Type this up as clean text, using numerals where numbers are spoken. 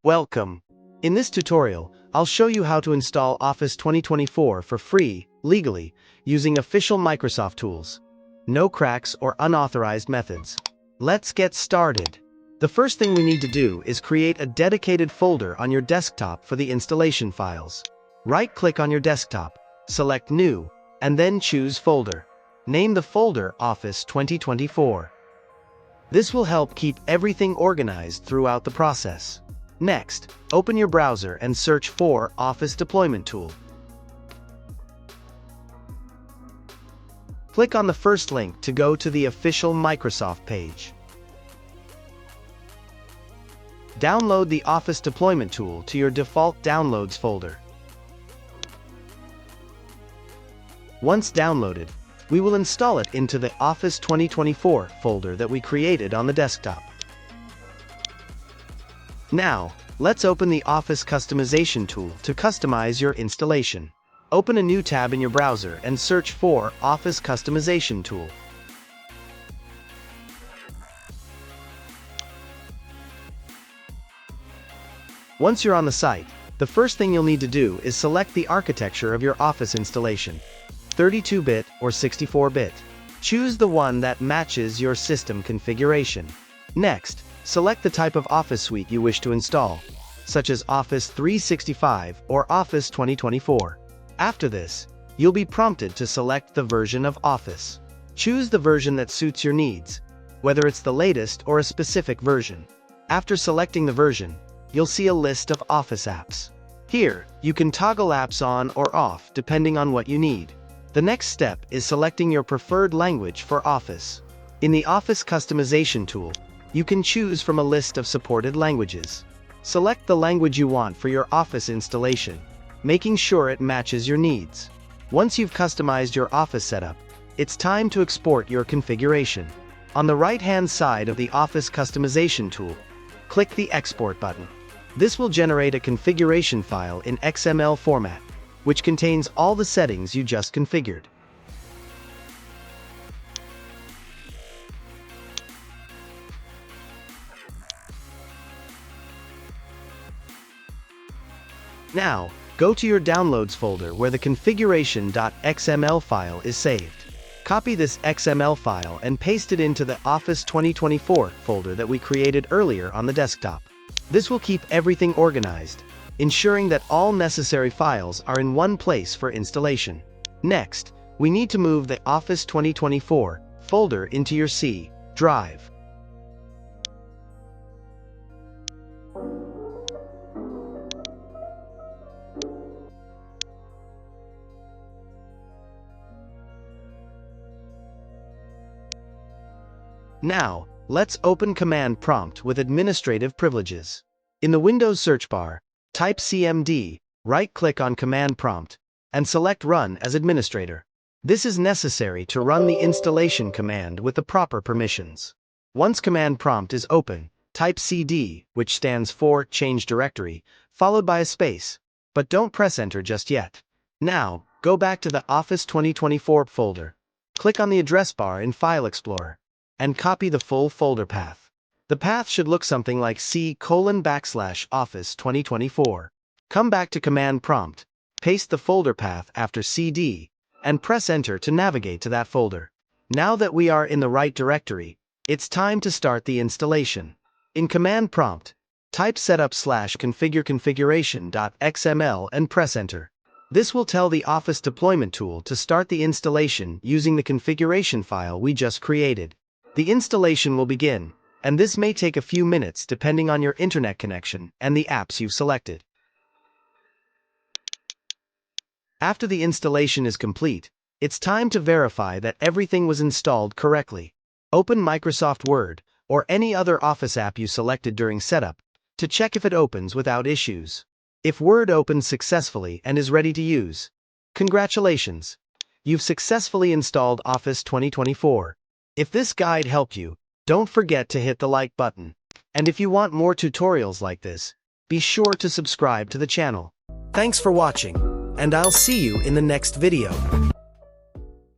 Welcome. In this tutorial, I'll show you how to install Office 2024 for free, legally, using official Microsoft tools. No cracks or unauthorized methods. Let's get started. The first thing we need to do is create a dedicated folder on your desktop for the installation files. Right-click on your desktop, select New, and then choose Folder. Name the folder Office 2024. This will help keep everything organized throughout the process. Next, open your browser and search for Office Deployment Tool. Click on the first link to go to the official Microsoft page. Download the Office Deployment Tool to your default Downloads folder. Once downloaded, we will install it into the Office 2024 folder that we created on the desktop. Now, let's open the Office Customization tool to customize your installation. Open a new tab in your browser and search for Office Customization tool. Once you're on the site, the first thing you'll need to do is select the architecture of your Office installation, 32-bit or 64-bit. Choose the one that matches your system configuration. Next, select the type of Office suite you wish to install, such as Office 365 or Office 2024. After this, you'll be prompted to select the version of Office. Choose the version that suits your needs, whether it's the latest or a specific version. After selecting the version, you'll see a list of Office apps. Here, you can toggle apps on or off depending on what you need. The next step is selecting your preferred language for Office. In the Office Customization tool, you can choose from a list of supported languages. Select the language you want for your Office installation, making sure it matches your needs. Once you've customized your Office setup, it's time to export your configuration. On the right-hand side of the Office Customization tool, click the Export button. This will generate a configuration file in XML format, which contains all the settings you just configured. Now, go to your Downloads folder where the configuration.xml file is saved. Copy this XML file and paste it into the Office 2024 folder that we created earlier on the desktop. This will keep everything organized, ensuring that all necessary files are in one place for installation. Next, we need to move the Office 2024 folder into your C drive. Now, let's open Command Prompt with administrative privileges. In the Windows search bar, type CMD, right-click on Command Prompt, and select Run as Administrator. This is necessary to run the installation command with the proper permissions. Once Command Prompt is open, type CD, which stands for Change Directory, followed by a space, but don't press Enter just yet. Now, go back to the Office 2024 folder. Click on the address bar in File Explorer, and copy the full folder path. The path should look something like C:\Office 2024. Come back to Command Prompt, paste the folder path after CD, and press Enter to navigate to that folder. Now that we are in the right directory, it's time to start the installation. In Command Prompt, type setup/configure configuration.xml and press Enter. This will tell the Office Deployment tool to start the installation using the configuration file we just created. The installation will begin, and this may take a few minutes depending on your internet connection and the apps you've selected. After the installation is complete, it's time to verify that everything was installed correctly. Open Microsoft Word, or any other Office app you selected during setup, to check if it opens without issues. If Word opens successfully and is ready to use, congratulations! You've successfully installed Office 2024. If this guide helped you, don't forget to hit the like button. And if you want more tutorials like this, be sure to subscribe to the channel. Thanks for watching, and I'll see you in the next video.